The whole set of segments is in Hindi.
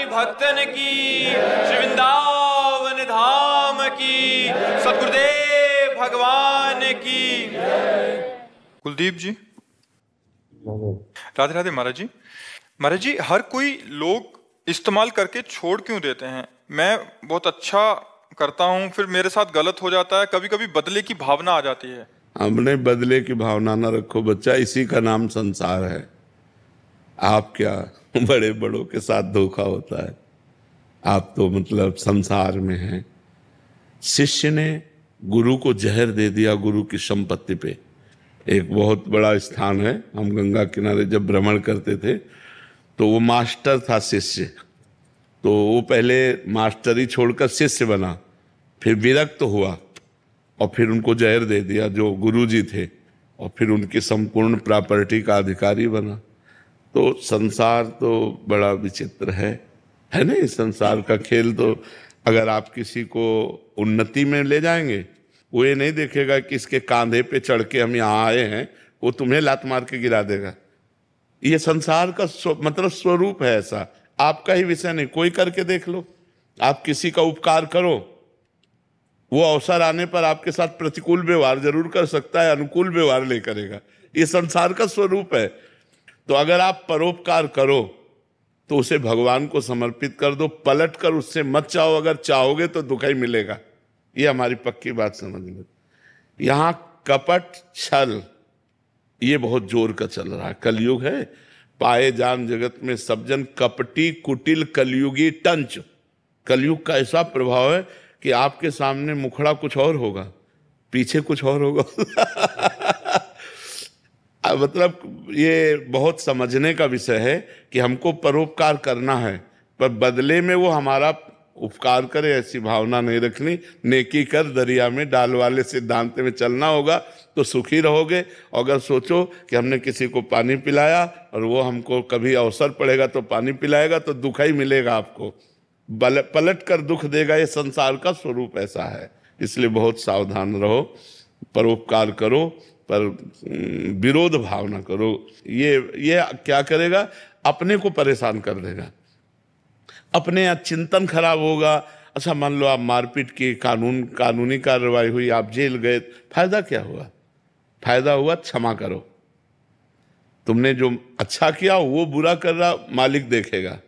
भक्तन की, श्री वृंदावन धाम की, सतगुरुदेव भगवान की। कुलदीप जी, राधे राधे। महाराज जी, महाराज जी, हर कोई लोग इस्तेमाल करके छोड़ क्यों देते हैं? मैं बहुत अच्छा करता हूँ, फिर मेरे साथ गलत हो जाता है, कभी कभी बदले की भावना आ जाती है। हमने बदले की भावना ना रखो बच्चा, इसी का नाम संसार है। आप क्या बड़े बड़ों के साथ धोखा होता है, आप तो मतलब संसार में हैं। शिष्य ने गुरु को जहर दे दिया गुरु की संपत्ति पे। एक बहुत बड़ा स्थान है, हम गंगा किनारे जब भ्रमण करते थे तो वो मास्टर था शिष्य, तो वो पहले मास्टरी छोड़कर शिष्य बना, फिर विरक्त हुआ और फिर उनको जहर दे दिया जो गुरुजी थे, और फिर उनकी संपूर्ण प्रॉपर्टी का अधिकारी बना। तो संसार तो बड़ा विचित्र है ना। इस संसार का खेल तो अगर आप किसी को उन्नति में ले जाएंगे, वो ये नहीं देखेगा कि इसके कांधे पे चढ़ के हम यहाँ आए हैं, वो तुम्हें लात मार के गिरा देगा। ये संसार का मतलब स्वरूप है ऐसा, आपका ही विषय नहीं। कोई करके देख लो, आप किसी का उपकार करो, वो अवसर आने पर आपके साथ प्रतिकूल व्यवहार जरूर कर सकता है, अनुकूल व्यवहार नहीं करेगा। ये संसार का स्वरूप है। तो अगर आप परोपकार करो तो उसे भगवान को समर्पित कर दो, पलट कर उससे मत चाहो। अगर चाहोगे तो दुख ही मिलेगा। ये हमारी पक्की बात समझ लो। यहाँ कपट छल ये बहुत जोर का चल रहा है। कलयुग है, पाए जान जगत में सब जन कपटी कुटिल कलयुगी टंच। कलयुग का ऐसा प्रभाव है कि आपके सामने मुखड़ा कुछ और होगा, पीछे कुछ और होगा। मतलब ये बहुत समझने का विषय है कि हमको परोपकार करना है, पर बदले में वो हमारा उपकार करे ऐसी भावना नहीं रखनी। नेकी कर दरिया में डाल वाले सिद्धांत में चलना होगा तो सुखी रहोगे। अगर सोचो कि हमने किसी को पानी पिलाया और वो हमको कभी अवसर पड़ेगा तो पानी पिलाएगा, तो दुख ही मिलेगा आपको, पलट कर दुख देगा। ये संसार का स्वरूप ऐसा है, इसलिए बहुत सावधान रहो। परोपकार करो पर विरोध भाव ना करो। ये क्या करेगा? अपने को परेशान कर देगा, अपने चिंतन खराब होगा। अच्छा, मान लो आप मारपीट की कानूनी कार्रवाई हुई, आप जेल गए, फायदा क्या हुआ? फायदा हुआ क्षमा करो। तुमने जो अच्छा किया वो बुरा कर रहा, मालिक देखेगा,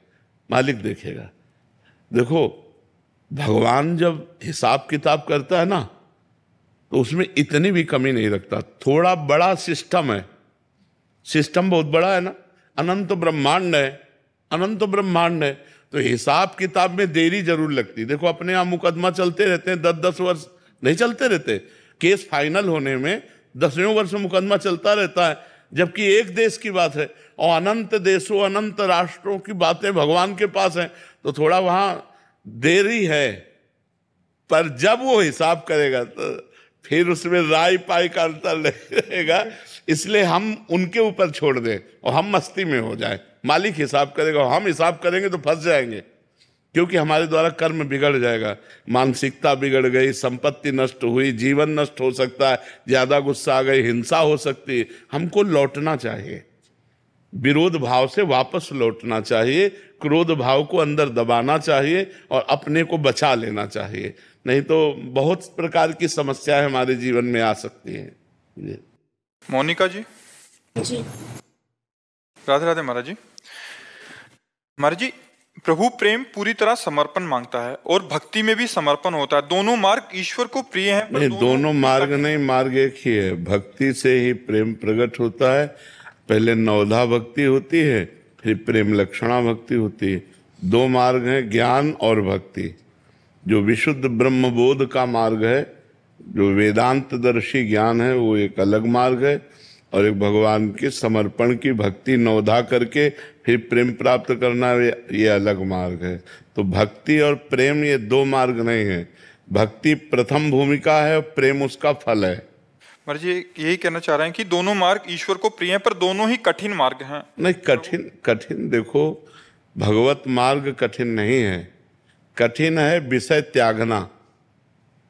मालिक देखेगा। देखो, भगवान जब हिसाब किताब करता है ना, तो उसमें इतनी भी कमी नहीं रखता। थोड़ा बड़ा सिस्टम है, सिस्टम बहुत बड़ा है ना, अनंत ब्रह्मांड है, अनंत ब्रह्मांड है, तो हिसाब किताब में देरी जरूर लगती। देखो, अपने यहाँ मुकदमा चलते रहते हैं, 10-10 वर्ष नहीं चलते रहते, केस फाइनल होने में 10वें वर्ष मुकदमा चलता रहता है, जबकि एक देश की बात है और अनंत देशों अनंत राष्ट्रों की बातें भगवान के पास है, तो थोड़ा वहां देरी है। पर जब वो हिसाब करेगा तो फिर उसमें राय पाई का अंतर नहीं रहेगा। इसलिए हम उनके ऊपर छोड़ दें और हम मस्ती में हो जाए। मालिक हिसाब करेगा और हम हिसाब करेंगे तो फंस जाएंगे, क्योंकि हमारे द्वारा कर्म बिगड़ जाएगा, मानसिकता बिगड़ गई, संपत्ति नष्ट हुई, जीवन नष्ट हो सकता है, ज्यादा गुस्सा आ गई, हिंसा हो सकती है। हमको लौटना चाहिए, विरोध भाव से वापस लौटना चाहिए, क्रोध भाव को अंदर दबाना चाहिए और अपने को बचा लेना चाहिए, नहीं तो बहुत प्रकार की समस्याएं हमारे जीवन में आ सकती हैं। मोनिका जी। जी राधे राधे महाराज जी। महाराज जी, प्रभु प्रेम पूरी तरह समर्पण मांगता है और भक्ति में भी समर्पण होता है। दोनों मार्ग ईश्वर को प्रिय हैं, पर नहीं, दोनों मार्ग नहीं, मार्ग एक ही है। भक्ति से ही प्रेम प्रकट होता है। पहले नवधा भक्ति होती है, फिर प्रेम लक्षणा भक्ति होती है। दो मार्ग हैं, ज्ञान और भक्ति। जो विशुद्ध ब्रह्मबोध का मार्ग है, जो वेदांत दर्शी ज्ञान है, वो एक अलग मार्ग है, और एक भगवान के समर्पण की भक्ति नवधा करके फिर प्रेम प्राप्त करना, ये अलग मार्ग है। तो भक्ति और प्रेम ये दो मार्ग नहीं है। भक्ति प्रथम भूमिका है और प्रेम उसका फल है। महाराज जी यही कहना चाह रहे हैं कि दोनों मार्ग ईश्वर को प्रिय हैं, पर दोनों ही कठिन मार्ग हैं। नहीं, कठिन देखो, भगवत मार्ग कठिन नहीं है, कठिन है विषय त्यागना।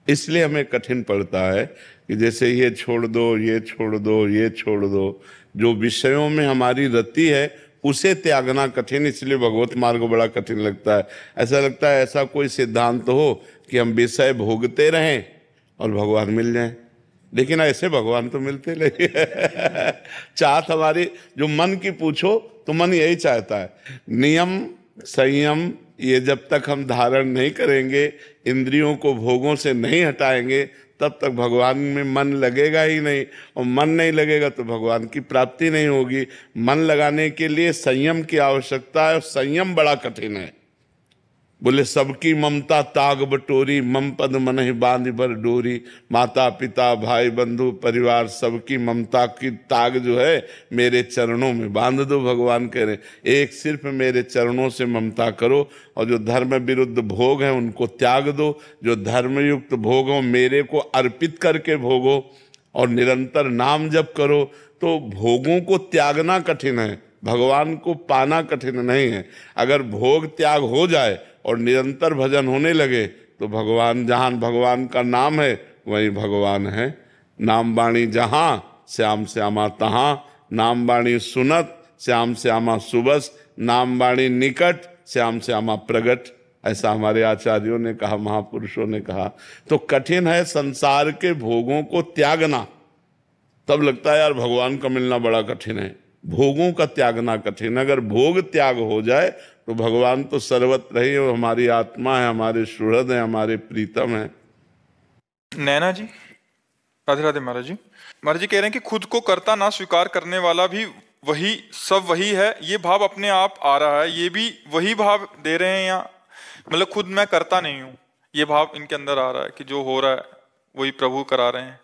इसलिए हमें कठिन पड़ता है कि जैसे ये छोड़ दो, ये छोड़ दो, ये छोड़ दो। जो विषयों में हमारी रति है उसे त्यागना कठिन, इसलिए भगवत मार्ग बड़ा कठिन लगता है। ऐसा लगता है ऐसा कोई सिद्धांत हो कि हम विषय भोगते रहें और भगवान मिल जाए, लेकिन ऐसे भगवान तो मिलते नहीं। चाहत हमारी जो मन की पूछो तो मन यही चाहता है, नियम संयम ये जब तक हम धारण नहीं करेंगे, इंद्रियों को भोगों से नहीं हटाएंगे, तब तक भगवान में मन लगेगा ही नहीं। और मन नहीं लगेगा तो भगवान की प्राप्ति नहीं होगी। मन लगाने के लिए संयम की आवश्यकता है, और संयम बड़ा कठिन है। बोले सबकी ममता ताग बटोरी, मम पद मन ही बांध भर डोरी। माता पिता भाई बंधु परिवार सबकी ममता की ताग जो है मेरे चरणों में बांध दो। भगवान कह रहे एक सिर्फ मेरे चरणों से ममता करो, और जो धर्म विरुद्ध भोग है उनको त्याग दो। जो धर्मयुक्त भोग हो मेरे को अर्पित करके भोगो, और निरंतर नाम जप करो। तो भोगों को त्यागना कठिन है, भगवान को पाना कठिन नहीं है। अगर भोग त्याग हो जाए और निरंतर भजन होने लगे तो भगवान, जहाँ भगवान का नाम है वहीं भगवान है। नाम बाणी जहाँ श्याम श्यामा तहाँ, नाम बाणी सुनत श्याम श्यामा सुबस, नाम बाणी निकट श्याम श्यामा प्रगट। ऐसा हमारे आचार्यों ने कहा, महापुरुषों ने कहा। तो कठिन है संसार के भोगों को त्यागना। तब लगता है यार भगवान का मिलना बड़ा कठिन है, भोगों का त्यागना कठिन। अगर भोग त्याग हो जाए तो भगवान तो सर्वत्र ही, और हमारी आत्मा है, हमारे सुहृद है, हमारे प्रीतम है। नैना जी। राधे राधे महाराज जी। महाराज जी कह रहे हैं कि खुद को कर्ता ना स्वीकार करने वाला भी वही, सब वही है, ये भाव अपने आप आ रहा है। ये भी वही भाव दे रहे हैं, या मतलब खुद मैं करता नहीं हूँ, ये भाव इनके अंदर आ रहा है कि जो हो रहा है वही प्रभु करा रहे हैं।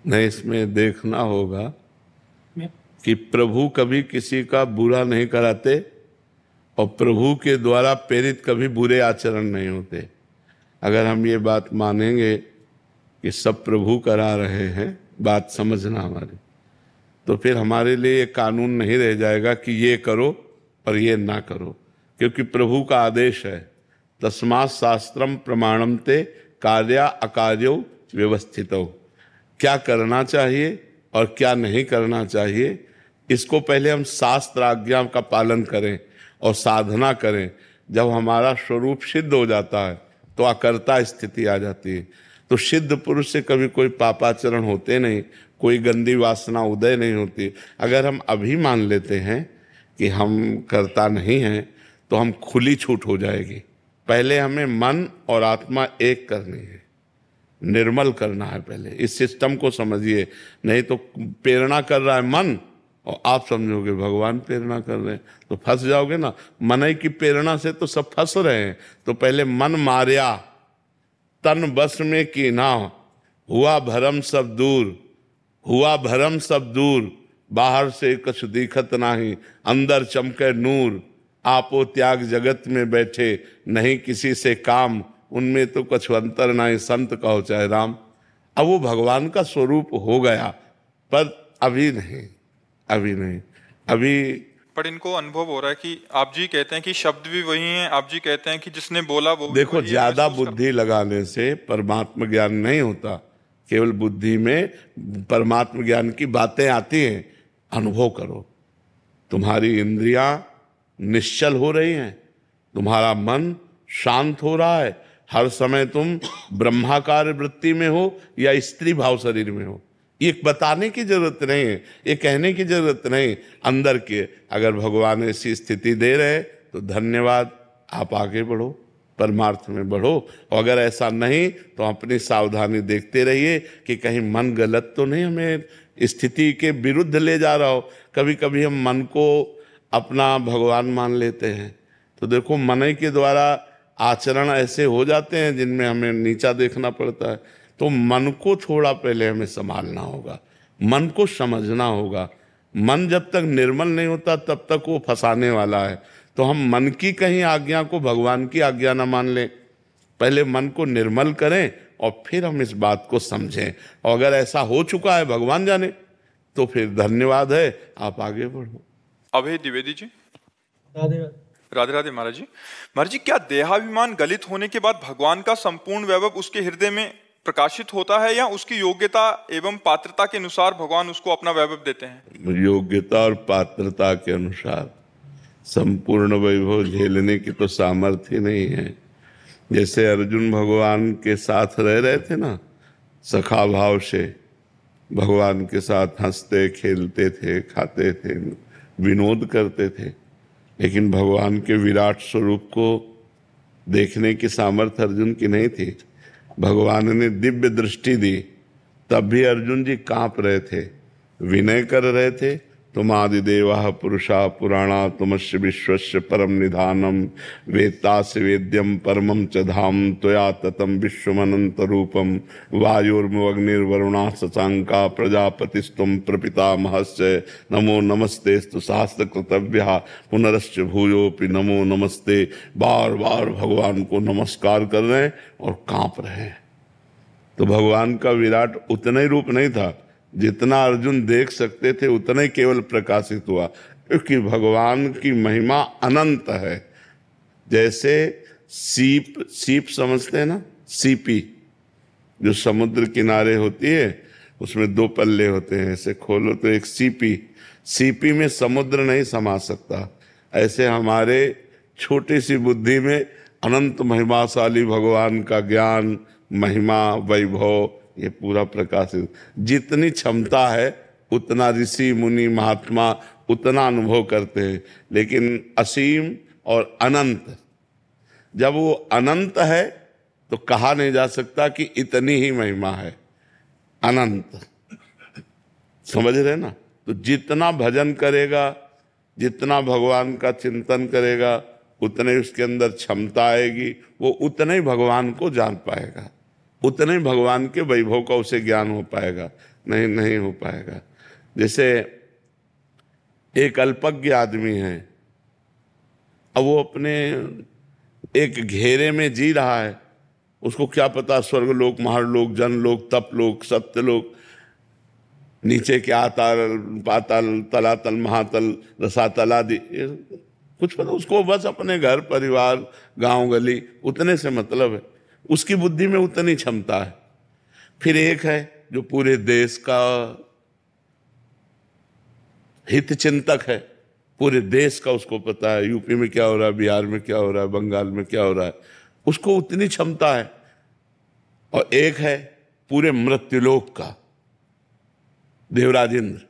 नहीं, इसमें देखना होगा कि प्रभु कभी किसी का बुरा नहीं कराते, और प्रभु के द्वारा प्रेरित कभी बुरे आचरण नहीं होते। अगर हम ये बात मानेंगे कि सब प्रभु करा रहे हैं, बात समझना हमारी, तो फिर हमारे लिए ये कानून नहीं रह जाएगा कि ये करो और ये ना करो, क्योंकि प्रभु का आदेश है। तस्मात् शास्त्रम प्रमाणम ते कार्या अकार्यो व्यवस्थितो। क्या करना चाहिए और क्या नहीं करना चाहिए, इसको पहले हम शास्त्र आज्ञा का पालन करें और साधना करें। जब हमारा स्वरूप सिद्ध हो जाता है तो अकर्ता स्थिति आ जाती है। तो सिद्ध पुरुष से कभी कोई पापाचरण होते नहीं, कोई गंदी वासना उदय नहीं होती। अगर हम अभी मान लेते हैं कि हम करता नहीं हैं तो हम खुली छूट हो जाएगी। पहले हमें मन और आत्मा एक करनी है, निर्मल करना है। पहले इस सिस्टम को समझिए, नहीं तो प्रेरणा कर रहा है मन और आप समझोगे भगवान प्रेरणा कर रहे हैं तो फंस जाओगे ना। मन की प्रेरणा से तो सब फंस रहे हैं। तो पहले मन मारिया तन बस में की ना, हुआ भरम सब दूर, हुआ भरम सब दूर, बाहर से कुछ दिखत नाही, अंदर चमके नूर, आपो त्याग जगत में बैठे, नहीं किसी से काम, उनमें तो कुछ अंतर नहीं, संत कहो चाहे राम। अब वो भगवान का स्वरूप हो गया, पर अभी नहीं, अभी नहीं, अभी। पर इनको अनुभव हो रहा है कि आप जी कहते हैं कि शब्द भी वही हैं, आप जी कहते हैं कि जिसने बोला वो देखो, ज्यादा बुद्धि लगाने से परमात्मा ज्ञान नहीं होता। केवल बुद्धि में परमात्मा ज्ञान की बातें आती हैं। अनुभव करो, तुम्हारी इंद्रियां निश्चल हो रही हैं, तुम्हारा मन शांत हो रहा है, हर समय तुम ब्रह्माकार वृत्ति में हो या स्त्री भाव शरीर में हो। ये बताने की जरूरत नहीं है, ये कहने की जरूरत नहीं, अंदर के। अगर भगवान ऐसी स्थिति दे रहे तो धन्यवाद, आप आगे बढ़ो, परमार्थ में बढ़ो। और अगर ऐसा नहीं तो अपनी सावधानी देखते रहिए कि कहीं मन गलत तो नहीं हमें स्थिति के विरुद्ध ले जा रहा हो। कभी कभी हम मन को अपना भगवान मान लेते हैं, तो देखो मन के द्वारा आचरण ऐसे हो जाते हैं जिनमें हमें नीचा देखना पड़ता है। तो मन को थोड़ा पहले हमें संभालना होगा, मन को समझना होगा। मन जब तक निर्मल नहीं होता तब तक वो फंसाने वाला है। तो हम मन की कहीं आज्ञा को भगवान की आज्ञा ना मान लें, पहले मन को निर्मल करें और फिर हम इस बात को समझें। और अगर ऐसा हो चुका है भगवान जाने, तो फिर धन्यवाद है, आप आगे बढ़ो। अभय द्विवेदी जी। राधे राधे महाराज जी। महाराज जी, क्या देहाभिमान गलित होने के बाद भगवान का संपूर्ण वैभव उसके हृदय में प्रकाशित होता है, या उसकी योग्यता एवं पात्रता के अनुसार भगवान उसको अपना वैभव देते हैं? योग्यता और पात्रता के अनुसार संपूर्ण वैभव झेलने की तो सामर्थ्य नहीं है। जैसे अर्जुन भगवान के साथ रह रहे थे ना, सखा भाव से भगवान के साथ हंसते खेलते थे, खाते थे, विनोद करते थे, लेकिन भगवान के विराट स्वरूप को देखने की सामर्थ्य अर्जुन की नहीं थी। भगवान ने दिव्य दृष्टि दी, तब भी अर्जुन जी कांप रहे थे, विनय कर रहे थे। तुम आदिदेवा पुरुषा पुराणा, तुमस्य विश्वस्य परम निधानम, वेत्तास्य वेद्यम परमं च धाम, त्वया ततं विश्वमनंत रूपम, वायुर्मग्निर्वरुणा शशांका, प्रजापतिस्तुम प्रपितामहस्य, नमो नमस्तेस्तु शास्त्रकृतव्यः, पुनरश्च भूयोपि नमो नमस्ते। बार बार भगवान को नमस्कार कर रहे हैं और कांप रहे हैं। तो भगवान का विराट उतना ही रूप नहीं था जितना अर्जुन देख सकते थे, उतना ही केवल प्रकाशित हुआ, क्योंकि भगवान की महिमा अनंत है। जैसे सीप समझते हैं ना, सीपी जो समुद्र किनारे होती है, उसमें दो पल्ले होते हैं, ऐसे खोलो तो एक सीपी में समुद्र नहीं समा सकता। ऐसे हमारे छोटी सी बुद्धि में अनंत महिमाशाली भगवान का ज्ञान, महिमा, वैभव ये पूरा प्रकाशित। जितनी क्षमता है उतना ऋषि मुनि महात्मा उतना अनुभव करते हैं, लेकिन असीम और अनंत, जब वो अनंत है तो कहा नहीं जा सकता कि इतनी ही महिमा है। अनंत, समझ रहे ना? तो जितना भजन करेगा, जितना भगवान का चिंतन करेगा, उतने उसके अंदर क्षमता आएगी, वो उतने ही भगवान को जान पाएगा, उतने ही भगवान के वैभव का उसे ज्ञान हो पाएगा। नहीं हो पाएगा। जैसे एक अल्पज्ञ आदमी है, अब वो अपने एक घेरे में जी रहा है, उसको क्या पता स्वर्गलोक, महालोक, जनलोक, तपलोक, सत्यलोक, नीचे क्या आताल, पाताल, तलातल, महातल, रसातल आदि कुछ पता उसको। बस अपने घर परिवार, गांव गली, उतने से मतलब है। उसकी बुद्धि में उतनी क्षमता है। फिर एक है जो पूरे देश का हित चिंतक है, पूरे देश का उसको पता है, यूपी में क्या हो रहा है, बिहार में क्या हो रहा है, बंगाल में क्या हो रहा है, उसको उतनी क्षमता है। और एक है पूरे मृत्युलोक का, देवराज इंद्र,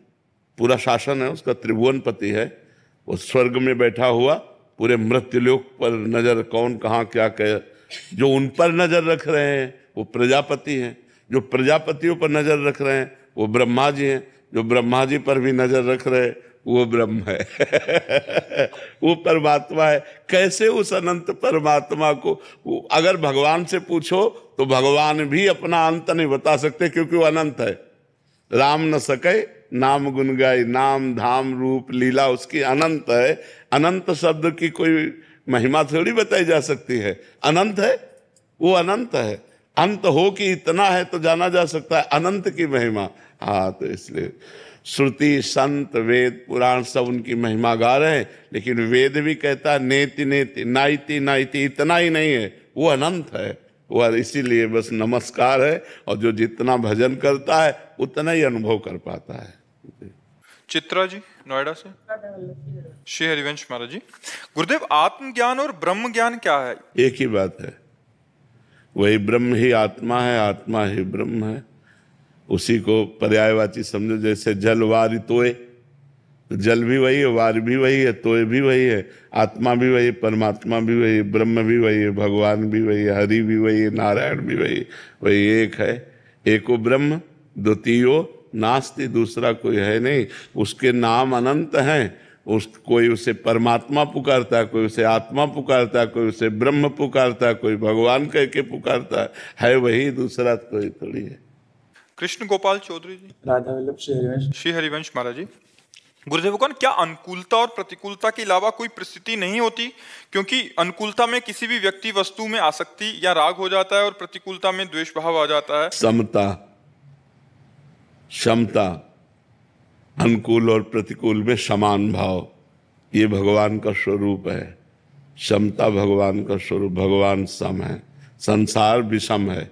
पूरा शासन है उसका, त्रिभुवनपति है, वो स्वर्ग में बैठा हुआ पूरे मृत्युलोक पर नजर, कौन कहाँ क्या कहे, जो उन पर नजर रख रहे हैं वो प्रजापति हैं, जो प्रजापतियों पर नजर रख रहे हैं वो ब्रह्मा जी हैं, जो ब्रह्मा जी पर भी नजर रख रहे हैं वो ब्रह्म है वो परमात्मा है। कैसे उस अनंत परमात्मा को, अगर भगवान से पूछो तो भगवान भी अपना अंत नहीं बता सकते, क्योंकि वो अनंत है। राम न सके नाम गुण गाय, नाम धाम रूप लीला उसकी अनंत है। अनंत शब्द की कोई महिमा थोड़ी बताई जा सकती है, अनंत है, वो अनंत है। अंत हो कि इतना है तो जाना जा सकता है अनंत की महिमा। हाँ, तो इसलिए श्रुति संत वेद पुराण सब उनकी महिमा गा रहे हैं, लेकिन वेद भी कहता है नेति नेति नाइति नाइति, इतना ही नहीं है, वो अनंत है। वह इसीलिए बस नमस्कार है, और जो जितना भजन करता है उतना ही अनुभव कर पाता है। चित्रा जी नोएडा से। श्री हरिवंश महाराज जी, गुरुदेव आत्मज्ञान और ब्रह्म ज्ञान क्या है? एक ही बात है, वही ब्रह्म ही आत्मा है, आत्मा ही ब्रह्म है। उसी को पर्यायवाची समझो, जैसे जल वारि तोय, तो जल भी वही है, वार भी वही है, तोय भी वही है, आत्मा भी वही, परमात्मा भी वही, ब्रह्म भी वही है, भगवान भी वही है, हरि भी वही है, नारायण भी वही, वही एक है। एको ब्रह्म द्वितीयो नास्ति, दूसरा कोई है नहीं। उसके नाम अनंत हैं, कोई उसे परमात्मा पुकारता है, कोई उसे आत्मा पुकारता है, कोई उसे ब्रह्म पुकारता है, कोई भगवान कह के पुकारता है वही, दूसरा कोई थोड़ी है। कृष्ण गोपाल चौधरी जी, राधा वल्लभ श्री हरिवंश महाराज जी, गुरुदेवगण क्या अनुकूलता और प्रतिकूलता के अलावा कोई परिस्थिति नहीं होती? क्योंकि अनुकूलता में किसी भी व्यक्ति वस्तु में आसक्ति या राग हो जाता है और प्रतिकूलता में द्वेष भाव आ जाता है। समता, क्षमता, अनुकूल और प्रतिकूल में समान भाव, ये भगवान का स्वरूप है। क्षमता भगवान का स्वरूप, भगवान सम है, संसार विषम है।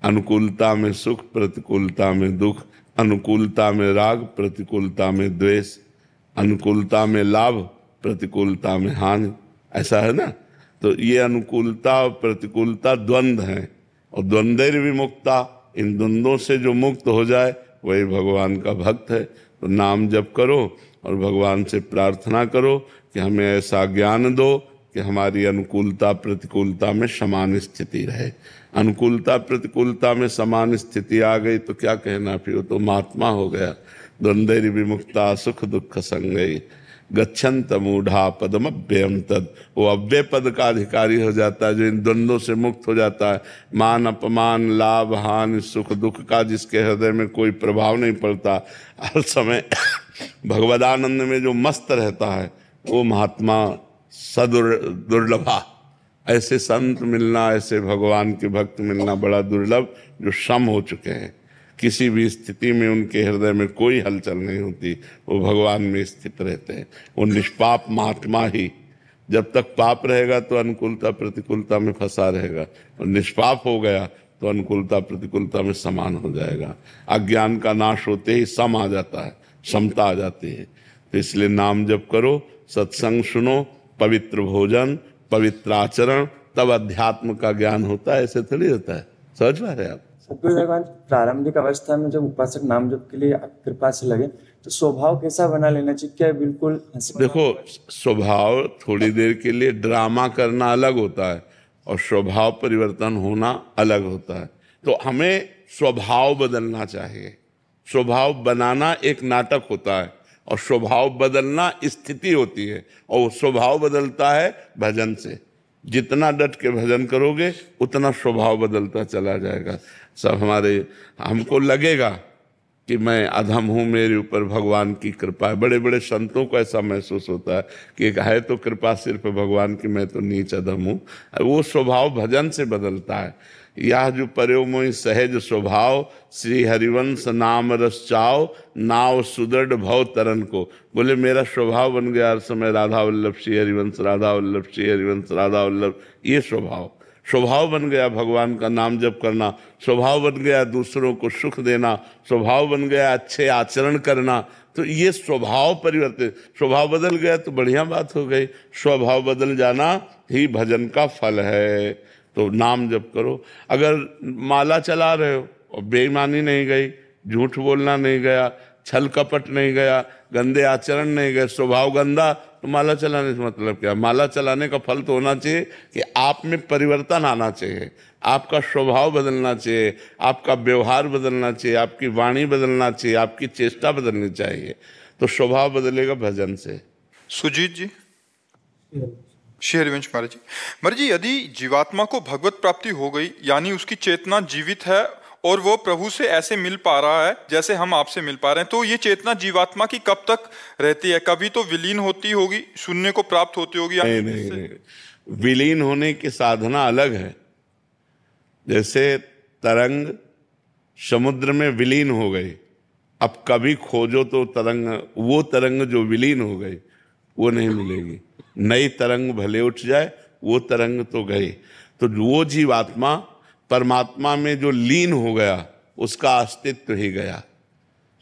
अनुकूलता में सुख, प्रतिकूलता में दुख, अनुकूलता में राग, प्रतिकूलता में द्वेष, अनुकूलता में लाभ, प्रतिकूलता में हानि, ऐसा है ना। तो ये अनुकूलता और प्रतिकूलता द्वंद्व है, और द्वंद्व विमुक्ता, इन द्वंद्वों से जो मुक्त हो जाए वही भगवान का भक्त है। तो नाम जप करो और भगवान से प्रार्थना करो कि हमें ऐसा ज्ञान दो कि हमारी अनुकूलता प्रतिकूलता में समान स्थिति रहे। अनुकूलता प्रतिकूलता में समान स्थिति आ गई तो क्या कहना, फिर तो महात्मा हो गया। द्वंद्व विमुक्ता सुख दुख संगई गच्छन्त मूढ़ा पदमव्ययम तद, वो अव्यय पद का अधिकारी हो जाता है, जो इन द्वंद्वों से मुक्त हो जाता है। मान अपमान, लाभ हानि, सुख दुख का जिसके हृदय में कोई प्रभाव नहीं पड़ता, हर समय भगवदानंद में जो मस्त रहता है, वो महात्मा दुर्लभा। ऐसे संत मिलना, ऐसे भगवान के भक्त मिलना बड़ा दुर्लभ, जो सम हो चुके हैं, किसी भी स्थिति में उनके हृदय में कोई हलचल नहीं होती, वो भगवान में स्थित रहते हैं। वो निष्पाप महात्मा ही, जब तक पाप रहेगा तो अनुकूलता प्रतिकूलता में फंसा रहेगा, और निष्पाप हो गया तो अनुकूलता प्रतिकूलता में समान हो जाएगा। अज्ञान का नाश होते ही सम आ जाता है, समता आ जाती है। तो इसलिए नाम जप करो, सत्संग सुनो, पवित्र भोजन, पवित्र आचरण, तब अध्यात्म का ज्ञान होता है। ऐसे थोड़ी होता है, समझ पा रहे हैं आप? सतगुरु भगवान, प्रारंभिक अवस्था में जब उपासक नाम जप के लिए कृपा से लगे तो स्वभाव कैसा बना लेना चाहिए? क्या बिल्कुल देखो, स्वभाव थोड़ी देर के लिए ड्रामा करना अलग होता है और स्वभाव परिवर्तन होना अलग होता है। तो हमें स्वभाव बदलना चाहिए। स्वभाव बनाना एक नाटक होता है और स्वभाव बदलना स्थिति होती है, और वो स्वभाव बदलता है भजन से। जितना डट के भजन करोगे उतना स्वभाव बदलता चला जाएगा। सब हमको लगेगा कि मैं अधम हूँ, मेरे ऊपर भगवान की कृपा है। बड़े बड़े संतों को ऐसा महसूस होता है कि है तो कृपा सिर्फ भगवान की, मैं तो नीच अधम हूँ। वो स्वभाव भजन से बदलता है। यह जो पर्यो मोहि सहज स्वभाव, श्री हरिवंश नाम रस चाओ, नाव सुदृढ़ भव तरन को। बोले मेरा स्वभाव बन गया हर समय राधा वल्लभ श्री हरिवंश, राधा वल्लभ श्री हरिवंश, राधा वल्लभ। ये स्वभाव बन गया भगवान का नाम जप करना, स्वभाव बन गया दूसरों को सुख देना, स्वभाव बन गया अच्छे आचरण करना। तो ये स्वभाव परिवर्तित, स्वभाव बदल गया तो बढ़िया बात हो गई। स्वभाव बदल जाना ही भजन का फल है। तो नाम जप करो। अगर माला चला रहे हो और बेईमानी नहीं गई, झूठ बोलना नहीं गया, छल कपट नहीं गया, गंदे आचरण नहीं गए, स्वभाव गंदा, तो माला चलाने से मतलब क्या? माला चलाने का फल तो होना चाहिए कि आप में परिवर्तन आना चाहिए, आपका स्वभाव बदलना चाहिए, आपका व्यवहार बदलना चाहिए, आपकी वाणी बदलना चाहिए, आपकी चेष्टा बदलनी चाहिए। तो स्वभाव बदलेगा भजन से। सुजीत जी। शेरवंश महाराज जी, यदि जीवात्मा को भगवत प्राप्ति हो गई, यानी उसकी चेतना जीवित है और वो प्रभु से ऐसे मिल पा रहा है जैसे हम आपसे मिल पा रहे हैं, तो ये चेतना जीवात्मा की कब तक रहती है? कभी तो विलीन होती होगी, शून्य को प्राप्त होती होगी। नहीं, विलीन होने की साधना अलग है। जैसे तरंग समुद्र में विलीन हो गई, अब कभी खोजो तो तरंग, वो तरंग जो विलीन हो गई वो नहीं मिलेगी। नई तरंग भले उठ जाए, वो तरंग तो गई। तो वो जीवात्मा परमात्मा में जो लीन हो गया, उसका अस्तित्व ही गया।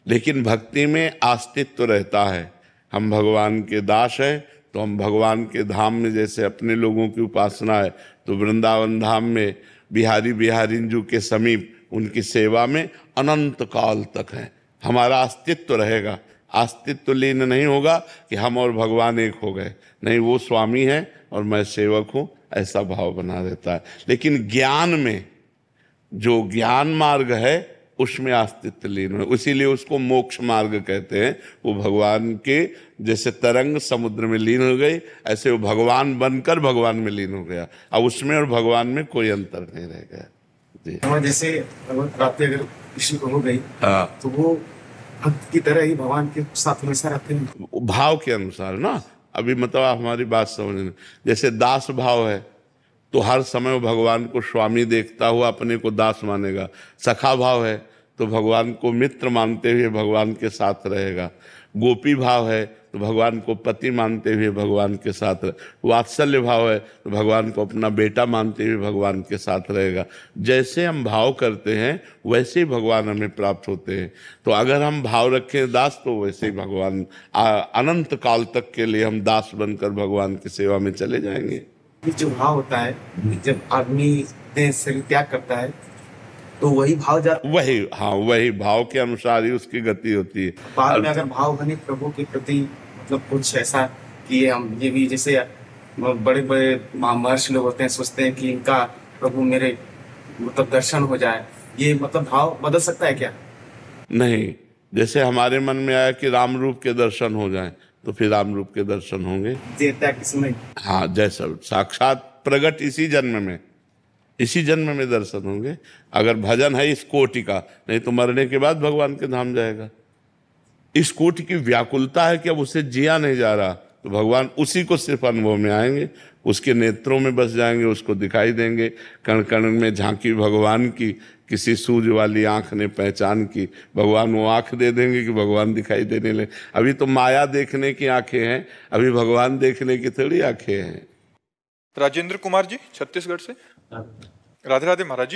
लेकिन भक्ति में अस्तित्व रहता है। हम भगवान के दास हैं, तो हम भगवान के धाम में, जैसे अपने लोगों की उपासना है, तो वृंदावन धाम में बिहारी बिहारिंजू के समीप उनकी सेवा में अनंत काल तक है। हमारा अस्तित्व रहेगा, अस्तित्व लीन नहीं होगा कि हम और भगवान एक हो गए। नहीं, वो स्वामी है और मैं सेवक हूँ, ऐसा भाव बना देता है। लेकिन ज्ञान में, जो ज्ञान मार्ग है, उसमें अस्तित्व लीन है, इसीलिए उसको मोक्ष मार्ग कहते हैं। वो भगवान के जैसे तरंग समुद्र में लीन हो गई, ऐसे वो भगवान बनकर भगवान में लीन हो गया। अब उसमें और भगवान में कोई अंतर नहीं रह गया जी। जैसे भगवत प्राप्ति अगर किसी को हो गई, हाँ, तो वो भक्त की तरह ही भगवान के साथ हमेशा रहते हैं, भाव के अनुसार ना। अभी मतलब हमारी बात समझने, जैसे दास भाव है तो हर समय वो भगवान को स्वामी देखता हुआ अपने को दास मानेगा। सखा भाव है तो भगवान को मित्र मानते हुए भगवान के साथ रहेगा। गोपी भाव है तो भगवान को पति मानते हुए भगवान के साथ रहे। वात्सल्य भाव है तो भगवान को अपना बेटा मानते हुए भगवान के साथ रहेगा। जैसे हम भाव करते हैं वैसे ही भगवान हमें प्राप्त होते हैं। तो अगर हम भाव रखें दास, तो वैसे ही भगवान अनंत काल तक के लिए हम दास बनकर भगवान की सेवा में चले जाएंगे। जो भाव होता है, जब आदमी देह शरीर त्याग करता है तो वही भाव वही, हाँ, वही भाव के अनुसार ही उसकी गति होती है। बाद में अगर भाव बने प्रभु के प्रति, मतलब कुछ ऐसा कि हम ये भी, जैसे बड़े बड़े महर्षि लोग होते हैं, सोचते हैं कि इनका प्रभु मेरे मतलब दर्शन हो जाए, ये मतलब भाव बदल सकता है क्या? नहीं, जैसे हमारे मन में आया कि राम रूप के दर्शन हो जाएं, तो फिर राम रूप के दर्शन होंगे। हाँ, जैसा साक्षात प्रकट इसी जन्म में दर्शन होंगे। अगर भजन है इस कोटि का, नहीं तो मरने के बाद भगवान के धाम जाएगा। इस कोटि की व्याकुलता है कि अब उसे जिया नहीं जा रहा, तो भगवान उसी को सिर्फ अनुभव में आएंगे, उसके नेत्रों में बस जाएंगे, उसको दिखाई देंगे। कण कण में झांकी भगवान की, किसी सूझ वाली आंख ने पहचान की, भगवान वो आंख दे देंगे कि भगवान दिखाई देने लगे। अभी तो माया देखने की आंखें हैं, अभी भगवान देखने की थोड़ी आंखें हैं। राजेंद्र कुमार जी, छत्तीसगढ़ से। राधे राधे महाराज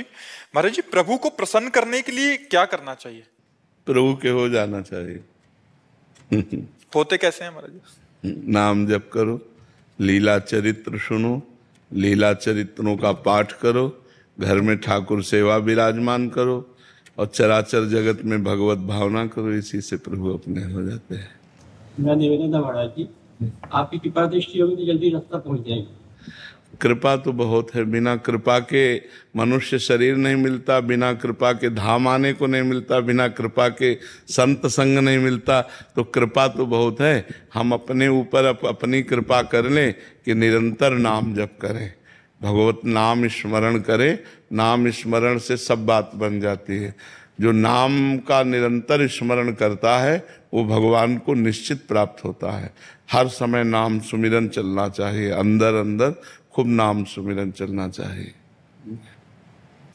जी, प्रभु को प्रसन्न करने के लिए क्या करना चाहिए? प्रभु के हो जाना चाहिए। होते कैसे हैं महाराज जी? नाम जप करो, लीला चरित्र सुनो, लीला चरित्रों का पाठ करो, घर में ठाकुर सेवा विराजमान करो और चराचर जगत में भगवत भावना करो। इसी से प्रभु अपने हो जाते हैं। मैं निवेदन था महाराज जी, आपकी कृपा दृष्टि होगी तो जल्दी रास्ता पहुंच जाएगी। कृपा तो बहुत है, बिना कृपा के मनुष्य शरीर नहीं मिलता, बिना कृपा के धाम आने को नहीं मिलता, बिना कृपा के संत संग नहीं मिलता। तो कृपा तो बहुत है। हम अपने ऊपर अपनी कृपा कर लें कि निरंतर नाम जप करें, भगवत नाम स्मरण करें। नाम स्मरण से सब बात बन जाती है। जो नाम का निरंतर स्मरण करता है वो भगवान को निश्चित प्राप्त होता है। हर समय नाम सुमिरन चलना चाहिए, अंदर अंदर खूब नाम सुमिरन चलना चाहिए।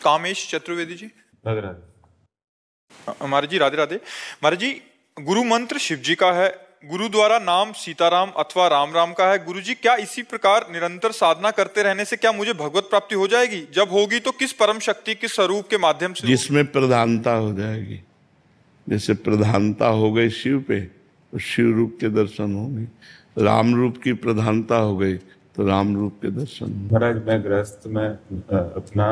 कामेश चतुर्वेदी जी। राधे राधे महाराज जी, राधे राधे महाराज जी। गुरु मंत्र शिव जी का है, गुरु द्वारा नाम सीताराम अथवा राम राम का है। गुरु जी, क्या इसी प्रकार निरंतर साधना करते रहने से क्या मुझे भगवत प्राप्ति हो जाएगी? जब होगी तो किस परम शक्ति, किस स्वरूप के माध्यम से? जिसमें प्रधानता हो जाएगी। जैसे प्रधानता हो गई शिव पे, तो शिव रूप के दर्शन होंगे। राम रूप की प्रधानता हो गई तो राम रूप के दर्शन। महाराज, मैं गृहस्थ में अपना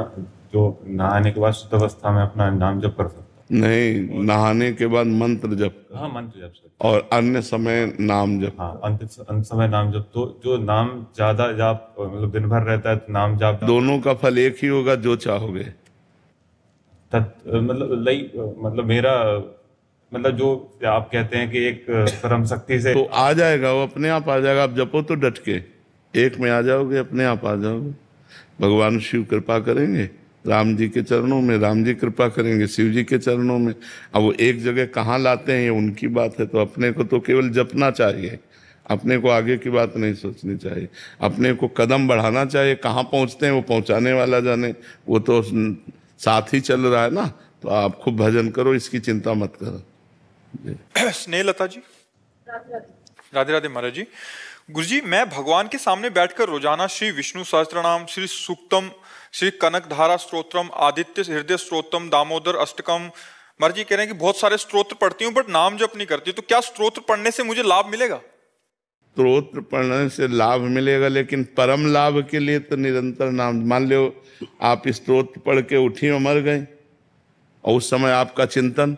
जो नहाने के बाद शुद्ध अवस्था में अपना नाम जप कर सकता नहीं, नहाने के बाद मंत्र जप हाँ, मंत्र जप से। और अन्य समय नाम जप। हाँ, अंत समय नाम जप। तो जो नाम ज्यादा जाप मतलब दिन भर रहता है तो नाम जाप दोनों का फल एक ही होगा, जो चाहोगे। मतलब मेरा मतलब जो आप कहते हैं कि एक परम शक्ति से तो आ जाएगा, वो अपने आप आ जाएगा। आप जपो तो डट के, एक में आ जाओगे, अपने आप आ जाओगे। भगवान शिव कृपा करेंगे, राम जी के चरणों में, राम जी कृपा करेंगे शिव जी के चरणों में। अब वो एक जगह कहाँ लाते हैं ये उनकी बात है। तो अपने को तो केवल जपना चाहिए, अपने को आगे की बात नहीं सोचनी चाहिए, अपने को कदम बढ़ाना चाहिए। कहाँ पहुँचते हैं वो पहुँचाने वाला जाने, वो तो साथ ही चल रहा है ना। तो आप खूब भजन करो, इसकी चिंता मत करो। स्नेहलता जी, राधे राधे महाराज जी। गुरुजी, मैं भगवान के सामने बैठकर रोजाना श्री विष्णु सहस्त्रनाम, श्री सूक्तम, श्री कनक धारा स्तोत्रम, आदित्य हृदय स्तोत्रम, दामोदर अष्टकम, महाराज जी कह रहे हैं कि बहुत सारे स्तोत्र पढ़ती हूँ बट नाम जप नहीं करती। तो क्या स्तोत्र पढ़ने से मुझे लाभ मिलेगा? स्तोत्र पढ़ने से लाभ मिलेगा, लेकिन परम लाभ के लिए तो निरंतर नाम। मान लो आप स्तोत्र पढ़ के उठी और मर गए, और उस समय आपका चिंतन,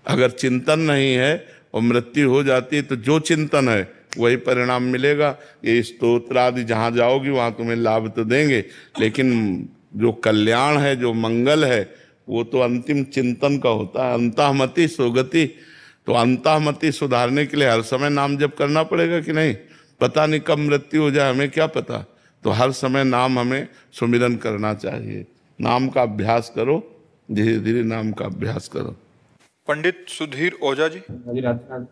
अगर चिंतन नहीं है और मृत्यु हो जाती है तो जो चिंतन है वही परिणाम मिलेगा। ये स्तोत्र आदि जहाँ जाओगी वहाँ तुम्हें लाभ तो देंगे, लेकिन जो कल्याण है, जो मंगल है, वो तो अंतिम चिंतन का होता है। अंतःमति सुगति। तो अंतःमति सुधारने के लिए हर समय नाम जप करना पड़ेगा कि नहीं? पता नहीं कब मृत्यु हो जाए, हमें क्या पता। तो हर समय नाम हमें सुमिरन करना चाहिए। नाम का अभ्यास करो, धीरे धीरे नाम का अभ्यास करो। पंडित सुधीर ओझा जी, राधे राधे।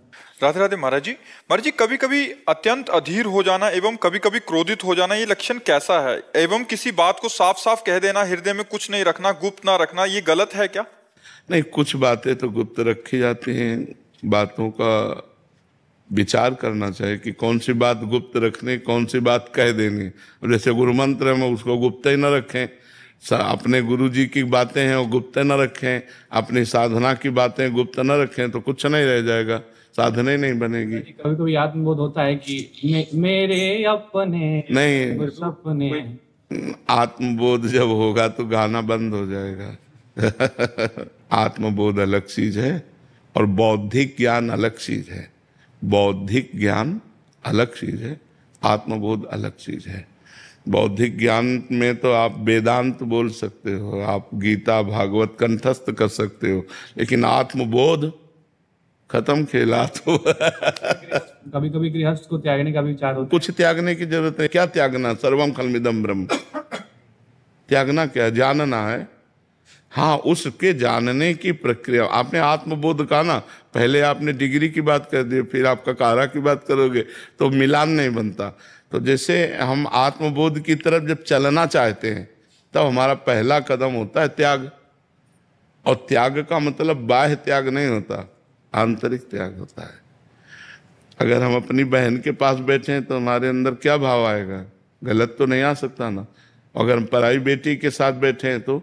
राधे राधे महाराज जी। महाराज जी, कभी कभी अत्यंत अधीर हो जाना एवं कभी कभी क्रोधित हो जाना, ये लक्षण कैसा है? एवं किसी बात को साफ साफ कह देना, हृदय में कुछ नहीं रखना, गुप्त ना रखना, ये गलत है क्या? नहीं, कुछ बातें तो गुप्त रखी जाती हैं। बातों का विचार करना चाहिए कि कौन सी बात गुप्त रखनी, कौन सी बात कह देनी। जैसे गुरु मंत्र में उसको गुप्त ही न रखें, अपने गुरु जी की बातें हैं वो गुप्त न रखें, अपनी साधना की बातें गुप्त न रखें, तो कुछ नहीं रह जाएगा, साधना ही नहीं बनेगी। कभी कभी आत्मबोध होता है कि मेरे अपने नहीं, सपने। आत्मबोध जब होगा तो गाना बंद हो जाएगा। आत्मबोध अलग चीज है और बौद्धिक ज्ञान अलग चीज है। बौद्धिक ज्ञान अलग चीज है, आत्मबोध अलग चीज है। बौद्धिक ज्ञान में तो आप वेदांत बोल सकते हो, आप गीता भागवत कंठस्थ कर सकते हो, लेकिन आत्मबोध खत्म खेला। तो कभी कभी गृहस्थ को त्यागने का भी विचार होता है। कुछ त्यागने की जरूरत है। क्या त्यागना? सर्वम खलमिदम ब्रह्म। त्यागना क्या? जानना है। हाँ, उसके जानने की प्रक्रिया। आपने आत्मबोध कहा ना, पहले आपने डिग्री की बात कर दी, फिर आपका कारा की बात करोगे तो मिलान नहीं बनता। तो जैसे हम आत्मबोध की तरफ जब चलना चाहते हैं तब हमारा पहला कदम होता है त्याग। और त्याग का मतलब बाह्य त्याग नहीं होता, आंतरिक त्याग होता है। अगर हम अपनी बहन के पास बैठे हैं तो हमारे अंदर क्या भाव आएगा? गलत तो नहीं आ सकता ना। अगर हम पराई बेटी के साथ बैठे हैं तो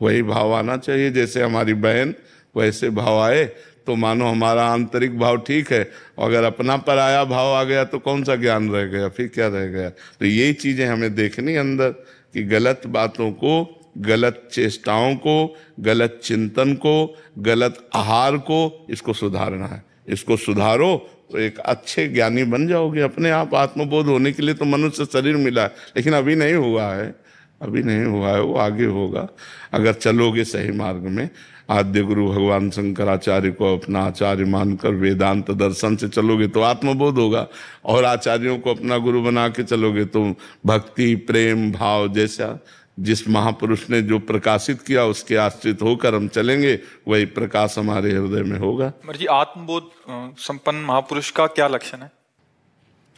वही भाव आना चाहिए। जैसे हमारी बहन वैसे भाव आए तो मानो हमारा आंतरिक भाव ठीक है। अगर अपना पराया भाव आ गया तो कौन सा ज्ञान रह गया, फिर क्या रह गया? तो यही चीजें हमें देखनी अंदर, कि गलत बातों को, गलत चेष्टाओं को, गलत चिंतन को, गलत आहार को, इसको सुधारना है। इसको सुधारो तो एक अच्छे ज्ञानी बन जाओगे अपने आप। आत्मबोध होने के लिए तो मनुष्य शरीर मिला है, लेकिन अभी नहीं हुआ है, अभी नहीं हुआ है, वो आगे होगा अगर चलोगे सही मार्ग में। आद्य गुरु भगवान शंकराचार्य को अपना आचार्य मानकर वेदांत दर्शन से चलोगे तो आत्मबोध होगा, और आचार्यों को अपना गुरु बना के चलोगे तो भक्ति, प्रेम, भाव जैसा जिस महापुरुष ने जो प्रकाशित किया उसके आश्रित होकर हम चलेंगे, वही प्रकाश हमारे हृदय में होगा। जी, आत्मबोध संपन्न महापुरुष का क्या लक्षण है?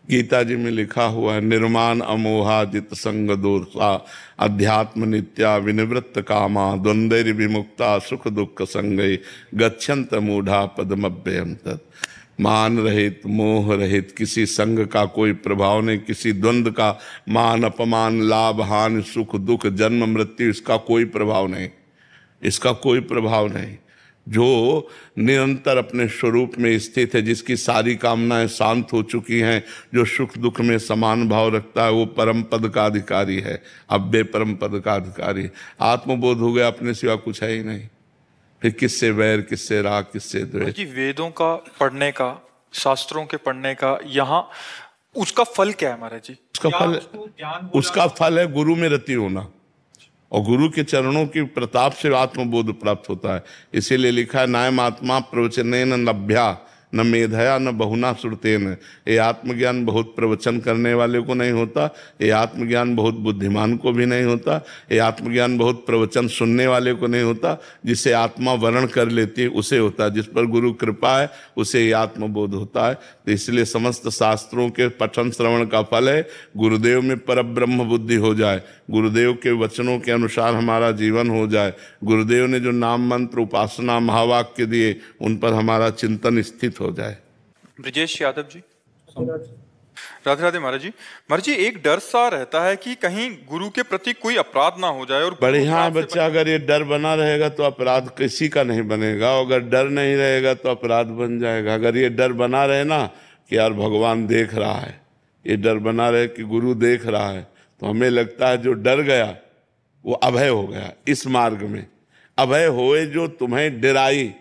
गीता जी में लिखा हुआ है, निर्माण अमोहाजित संग दोषा अध्यात्म नित्या विनिवृत्त कामा द्वंद्वैर विमुक्ता सुख दुख संगै गच्छन्त मूढ़ा पदमभ्यम तत्। मान रहित, मोह रहित, किसी संग का कोई प्रभाव नहीं, किसी द्वंद्व का, मान अपमान, लाभ हानि, सुख दुख, जन्म मृत्यु, इसका कोई प्रभाव नहीं, इसका कोई प्रभाव नहीं। जो निरंतर अपने स्वरूप में स्थित है, जिसकी सारी कामनाएं शांत हो चुकी हैं, जो सुख दुख में समान भाव रखता है, वो परम पद का अधिकारी है, अव्यय परम पद का अधिकारी। आत्मबोध हो गया, अपने सिवा कुछ है ही नहीं। फिर किससे वैर, किससे राग, किससे द्वेष। जी वेदों का पढ़ने का, शास्त्रों के पढ़ने का, यहाँ उसका फल क्या है महाराज जी? उसका फल है गुरु में रति होना, और गुरु के चरणों की प्रताप से आत्मबोध प्राप्त होता है। इसीलिए लिखा है नायम आत्मा प्रवचनेन लभ्या न मेधया न बहुना श्रुतेन। ये आत्मज्ञान बहुत प्रवचन करने वाले को नहीं होता, ये आत्मज्ञान बहुत बुद्धिमान को भी नहीं होता, ये आत्मज्ञान बहुत प्रवचन सुनने वाले को नहीं होता। जिसे आत्मा वर्ण कर लेती है उसे होता है, जिस पर गुरु कृपा है उसे ये आत्मबोध होता है। तो इसलिए समस्त शास्त्रों के पठन श्रवण का फल है गुरुदेव में परब्रह्म बुद्धि हो जाए, गुरुदेव के वचनों के अनुसार हमारा जीवन हो जाए, गुरुदेव ने जो नाम मंत्र उपासना महावाक्य दिए उन पर हमारा चिंतन स्थित हो जाए। ब्रजेश यादव जी। राधे राधे महाराज जी। महाराज जी एक डर सा रहता है कि कहीं गुरु के प्रति कोई अपराध ना हो जाए, और बढ़िया बच्चा, अगर ये डर बना रहेगा तो अपराध किसी का नहीं बनेगा, अगर डर नहीं रहेगा तो अपराध बन जाएगा। अगर ये डर बना रहे ना कि यार भगवान देख रहा है, ये डर बना रहे कि गुरु देख रहा है, तो हमें लगता है जो डर गया वो अभय हो गया। इस मार्ग में अभय होए जो तुम्हें डराई,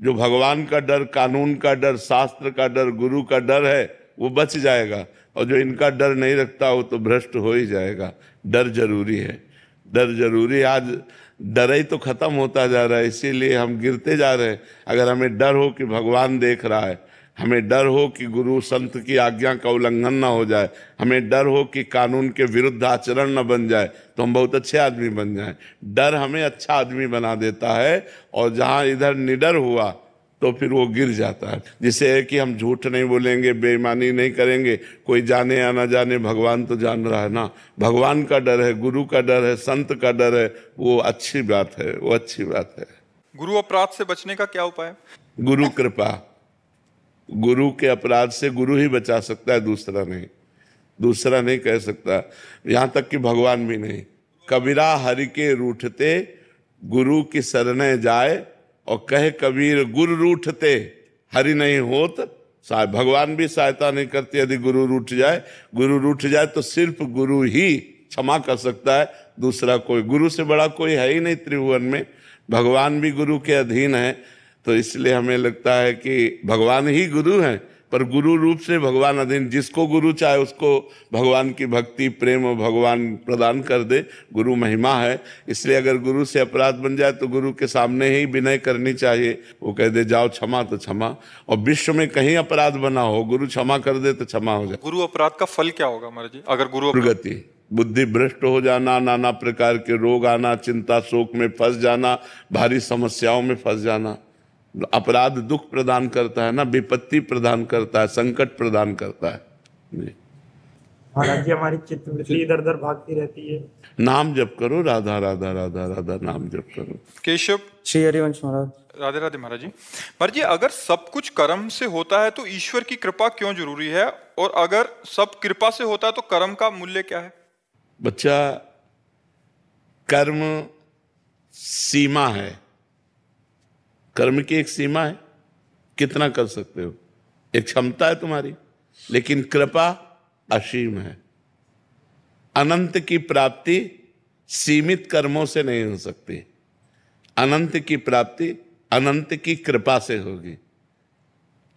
जो भगवान का डर, कानून का डर, शास्त्र का डर, गुरु का डर है वो बच जाएगा, और जो इनका डर नहीं रखता वो तो भ्रष्ट हो ही जाएगा। डर जरूरी है, डर जरूरी। आज डर ही तो खत्म होता जा रहा है, इसीलिए हम गिरते जा रहे हैं। अगर हमें डर हो कि भगवान देख रहा है, हमें डर हो कि गुरु संत की आज्ञा का उल्लंघन ना हो जाए, हमें डर हो कि कानून के विरुद्ध आचरण न बन जाए, तो हम बहुत अच्छे आदमी बन जाएं। डर हमें अच्छा आदमी बना देता है, और जहाँ इधर निडर हुआ तो फिर वो गिर जाता है। जिसे है कि हम झूठ नहीं बोलेंगे, बेईमानी नहीं करेंगे, कोई जाने या ना जाने भगवान तो जान रहा है ना। भगवान का डर है, गुरु का डर है, संत का डर है, वो अच्छी बात है, वो अच्छी बात है। गुरु अपराध से बचने का क्या उपाय है? गुरु कृपा। गुरु के अपराध से गुरु ही बचा सकता है, दूसरा नहीं, दूसरा नहीं कह सकता। यहाँ तक कि भगवान भी नहीं। कबीरा हरि के रूठते गुरु की शरणे जाए, और कहे कबीर गुरु रूठते हरि नहीं होत साय। भगवान भी सहायता नहीं करते यदि गुरु रूठ जाए। गुरु रूठ जाए तो सिर्फ गुरु ही क्षमा कर सकता है, दूसरा कोई, गुरु से बड़ा कोई है ही नहीं त्रिभुवन में। भगवान भी गुरु के अधीन है, तो इसलिए हमें लगता है कि भगवान ही गुरु हैं, पर गुरु रूप से भगवान अधीन। जिसको गुरु चाहे उसको भगवान की भक्ति प्रेम भगवान प्रदान कर दे, गुरु महिमा है। इसलिए अगर गुरु से अपराध बन जाए तो गुरु के सामने ही विनय करनी चाहिए। वो कह दे जाओ क्षमा तो क्षमा, और विश्व में कहीं अपराध बना हो गुरु क्षमा कर दे तो क्षमा हो जाए। गुरु अपराध का फल क्या होगा महाराज जी? अगर गुरु प्रगति, बुद्धि भ्रष्ट हो जाना, नाना प्रकार के रोग आना, चिंता शोक में फंस जाना, भारी समस्याओं में फंस जाना। अपराध दुख प्रदान करता है ना, विपत्ति प्रदान करता है, संकट प्रदान करता है। महाराज जी हमारी चित्तवृत्ति इधर उधर भागती रहती है। नाम जप करो, राधा राधा राधा राधा नाम जप करो। केशव। श्री हरिवंश महाराज। राधे राधे महाराज जी। महाराज जी अगर सब कुछ कर्म से होता है तो ईश्वर की कृपा क्यों जरूरी है, और अगर सब कृपा से होता है तो कर्म का मूल्य क्या है? बच्चा, कर्म सीमा है, कर्म की एक सीमा है, कितना कर सकते हो, एक क्षमता है तुम्हारी। लेकिन कृपा असीम है। अनंत की प्राप्ति सीमित कर्मों से नहीं हो सकती। अनंत की प्राप्ति अनंत की कृपा से होगी।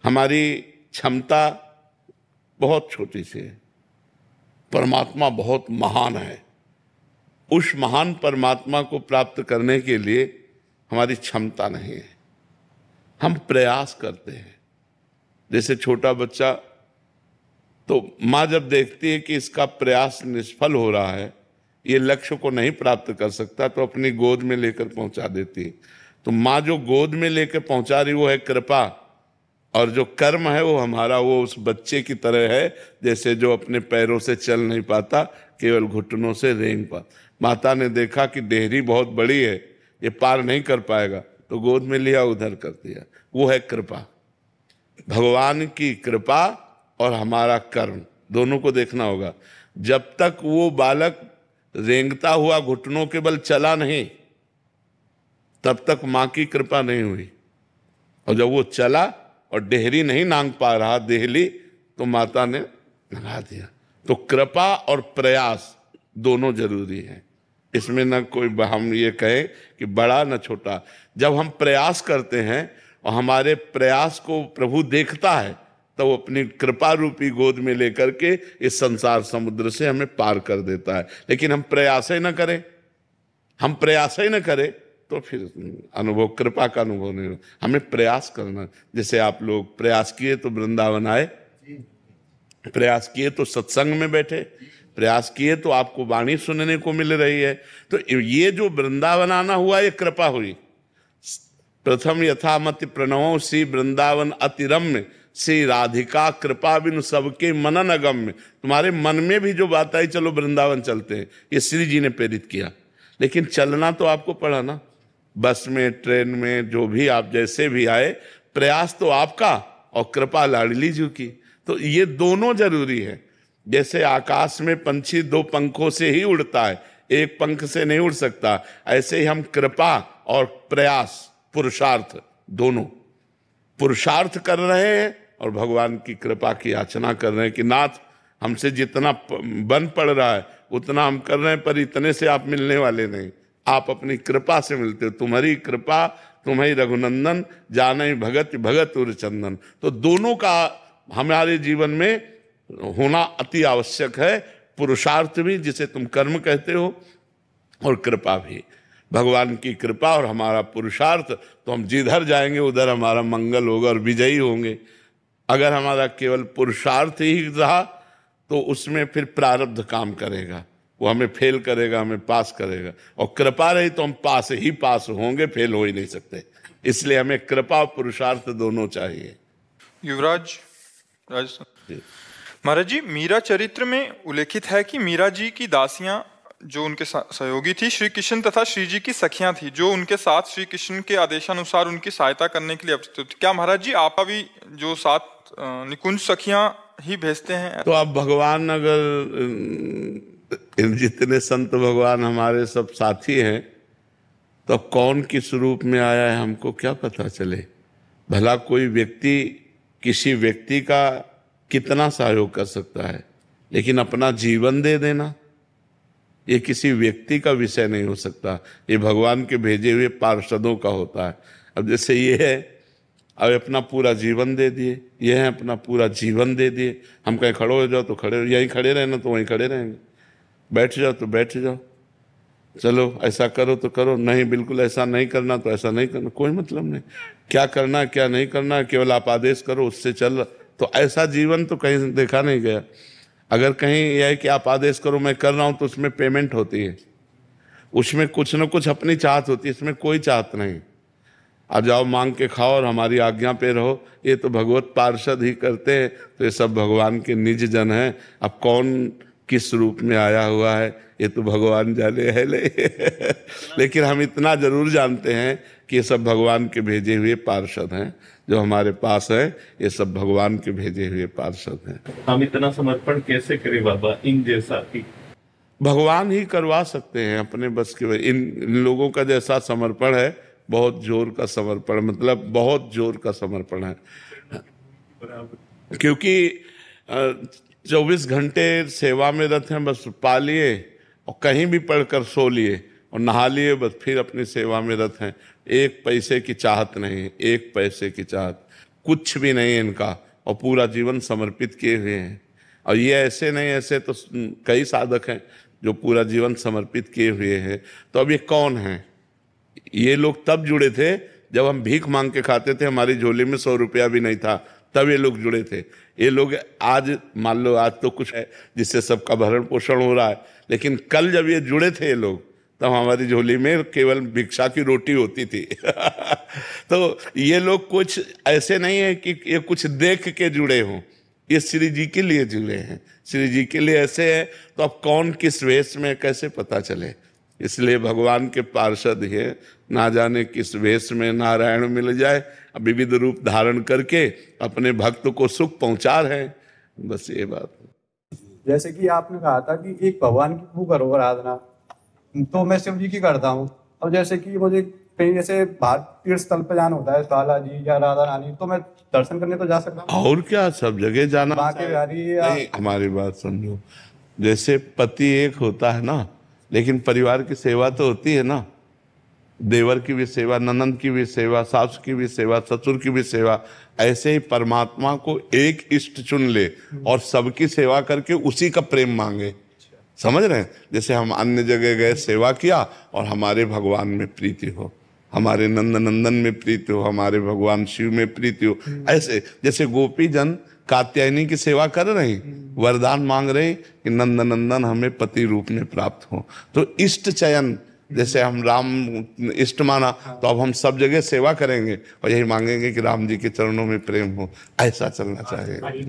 हमारी क्षमता बहुत छोटी सी है, परमात्मा बहुत महान है। उस महान परमात्मा को प्राप्त करने के लिए हमारी क्षमता नहीं है, हम प्रयास करते हैं। जैसे छोटा बच्चा, तो माँ जब देखती है कि इसका प्रयास निष्फल हो रहा है, ये लक्ष्य को नहीं प्राप्त कर सकता, तो अपनी गोद में लेकर पहुंचा देती है। तो माँ जो गोद में लेकर पहुंचा रही वो है कृपा, और जो कर्म है वो हमारा, वो उस बच्चे की तरह है जैसे जो अपने पैरों से चल नहीं पाता, केवल घुटनों से रेंग पाता। माता ने देखा कि डेहरी बहुत बड़ी है, ये पार नहीं कर पाएगा, तो गोद में लिया, उधर कर दिया। वो है कृपा। भगवान की कृपा और हमारा कर्म दोनों को देखना होगा। जब तक वो बालक रेंगता हुआ घुटनों के बल चला नहीं, तब तक माँ की कृपा नहीं हुई। और जब वो चला और डेहरी नहीं नांग पा रहा, देहली, तो माता ने लगा दिया। तो कृपा और प्रयास दोनों जरूरी हैं। इसमें न कोई हम ये कहें कि बड़ा न छोटा। जब हम प्रयास करते हैं और हमारे प्रयास को प्रभु देखता है तो वो अपनी कृपा रूपी गोद में लेकर के इस संसार समुद्र से हमें पार कर देता है। लेकिन हम प्रयास ही न करें, हम प्रयास ही न करें तो फिर अनुभव, कृपा का अनुभव नहीं होगा। हमें प्रयास करना। जैसे आप लोग प्रयास किए तो वृंदावन आए, प्रयास किए तो सत्संग में बैठे, प्रयास किए तो आपको वाणी सुनने को मिल रही है। तो ये जो वृंदावन आना हुआ ये कृपा हुई। प्रथम यथामति प्रणव श्री वृंदावन अतिरम्य श्री राधिका कृपा बिनु सबके मनन अगम्य। तुम्हारे मन में भी जो बात आई, चलो वृंदावन चलते हैं, ये श्री जी ने प्रेरित किया। लेकिन चलना तो आपको पड़ा ना, बस में, ट्रेन में, जो भी आप जैसे भी आए, प्रयास तो आपका और कृपा लाडली जी की। तो ये दोनों जरूरी है। जैसे आकाश में पंछी दो पंखों से ही उड़ता है, एक पंख से नहीं उड़ सकता, ऐसे ही हम कृपा और प्रयास, पुरुषार्थ, दोनों पुरुषार्थ कर रहे हैं और भगवान की कृपा की याचना कर रहे हैं कि नाथ हमसे जितना बन पड़ रहा है उतना हम कर रहे हैं, पर इतने से आप मिलने वाले नहीं, आप अपनी कृपा से मिलते हो। तुम्हारी कृपा तुम्हारी रघुनंदन, जाने भगत भगत उर चंदन। तो दोनों का हमारे जीवन में होना अति आवश्यक है। पुरुषार्थ भी, जिसे तुम कर्म कहते हो, और कृपा भी। भगवान की कृपा और हमारा पुरुषार्थ, तो हम जिधर जाएंगे उधर हमारा मंगल होगा और विजयी होंगे। अगर हमारा केवल पुरुषार्थ ही रहा तो उसमें फिर प्रारब्ध काम करेगा, वो हमें फेल करेगा, हमें पास करेगा। और कृपा रही तो हम पास ही पास होंगे, फेल हो ही नहीं सकते। इसलिए हमें कृपा और पुरुषार्थ दोनों चाहिए। युवराज महाराज जी, मीरा चरित्र में उल्लेखित है कि मीरा जी की दासियां जो उनके सहयोगी थी, श्री कृष्ण तथा श्री जी की सखियां थी, जो उनके साथ श्री कृष्ण के आदेशानुसार उनकी सहायता करने के लिए उपस्थित थी। क्या महाराज जी आप भी जो साथ निकुंज सखियां ही भेजते हैं? तो अब भगवान, अगर जितने संत भगवान हमारे सब साथी हैं, तो कौन किस रूप में आया है हमको क्या पता चले। भला कोई व्यक्ति किसी व्यक्ति का कितना सहयोग कर सकता है, लेकिन अपना जीवन दे देना ये किसी व्यक्ति का विषय नहीं हो सकता, ये भगवान के भेजे हुए पार्षदों का होता है। अब जैसे ये है, अब अपना पूरा जीवन दे दिए, ये है अपना पूरा जीवन दे दिए। हम कहीं खड़े हो जाओ तो खड़े, यहीं खड़े रहना तो वहीं खड़े रहेंगे, बैठ जाओ तो बैठ जाओ, चलो ऐसा करो तो करो, नहीं बिल्कुल ऐसा नहीं करना तो ऐसा नहीं करना, कोई मतलब नहीं। क्या करना क्या नहीं करना केवल आप आदेश करो, उससे चल। तो ऐसा जीवन तो कहीं देखा नहीं गया। अगर कहीं यह है कि आप आदेश करो मैं कर रहा हूं तो उसमें पेमेंट होती है, उसमें कुछ न कुछ अपनी चाहत होती है, इसमें कोई चाहत नहीं। आ जाओ मांग के खाओ और हमारी आज्ञा पे रहो, ये तो भगवत पार्षद ही करते हैं। तो ये सब भगवान के निज जन हैं। अब कौन किस रूप में आया हुआ है ये तो भगवान जाने है लेकिन हम इतना जरूर जानते हैं कि ये सब भगवान के भेजे हुए पार्षद हैं। जो हमारे पास है ये सब भगवान के भेजे हुए पार्षद हैं। हम इतना समर्पण कैसे करें बाबा, इन जैसा कि भगवान ही करवा सकते हैं अपने बस के। इन लोगों का जैसा समर्पण है, बहुत जोर का समर्पण, मतलब बहुत जोर का समर्पण है। क्योंकि 24 घंटे सेवा में रहते हैं, बस पा लिए और कहीं भी पढ़कर सो लिए और नहा लिए, बस फिर अपनी सेवा में रहते हैं। एक पैसे की चाहत नहीं, एक पैसे की चाहत कुछ भी नहीं इनका, और पूरा जीवन समर्पित किए हुए हैं। और ये ऐसे नहीं, ऐसे तो कई साधक हैं जो पूरा जीवन समर्पित किए हुए हैं। तो अब ये कौन है? ये लोग तब जुड़े थे जब हम भीख मांग के खाते थे, हमारी झोली में 100 रुपया भी नहीं था, तब ये लोग जुड़े थे। ये लोग आज मान लो आज तो कुछ है जिससे सबका भरण पोषण हो रहा है, लेकिन कल जब ये जुड़े थे ये लोग, तब हमारी झोली में केवल भिक्षा की रोटी होती थी तो ये लोग कुछ ऐसे नहीं है कि ये कुछ देख के जुड़े हों, ये श्री जी के लिए जुड़े हैं, श्री जी के लिए ऐसे है। तो अब कौन किस वेश में कैसे पता चले? इसलिए भगवान के पार्षद है, ना जाने किस वेश में नारायण मिल जाए, विविध रूप धारण करके अपने भक्त को सुख पहुंचा रहे हैं। बस ये बात। जैसे कि आपने कहा था कि एक भगवान की वो करो आराधना, तो मैं शिव जी की करता हूँ। और जैसे कि मुझे कहीं जैसे बाहर तीर्थ स्थल पे जाना होता है, काला जी या राधा रानी, तो मैं दर्शन करने तो जा सकता हूँ। और क्या, सब जगह जाना बाकी बिहारी या... नहीं, हमारी बात समझो। जैसे पति एक होता है ना, लेकिन परिवार की सेवा तो होती है ना, देवर की भी सेवा, ननंद की भी सेवा, सास की भी सेवा, ससुर की भी सेवा। ऐसे ही परमात्मा को एक इष्ट चुन ले और सबकी सेवा करके उसी का प्रेम मांगे। समझ रहे हैं? जैसे हम अन्य जगह गए, सेवा किया और हमारे भगवान में प्रीति हो, हमारे नंद नंदन में प्रीति हो, हमारे भगवान शिव में प्रीति हो। ऐसे जैसे गोपी जन कात्यायनी की सेवा कर रहे हैं, वरदान मांग रहे हैं कि नंद नंदन हमें पति रूप में प्राप्त हो। तो इष्ट चयन, जैसे हम राम इष्ट माना तो अब हम सब जगह सेवा करेंगे और यही मांगेंगे कि राम जी के चरणों में प्रेम हो। ऐसा चलना चाहिए।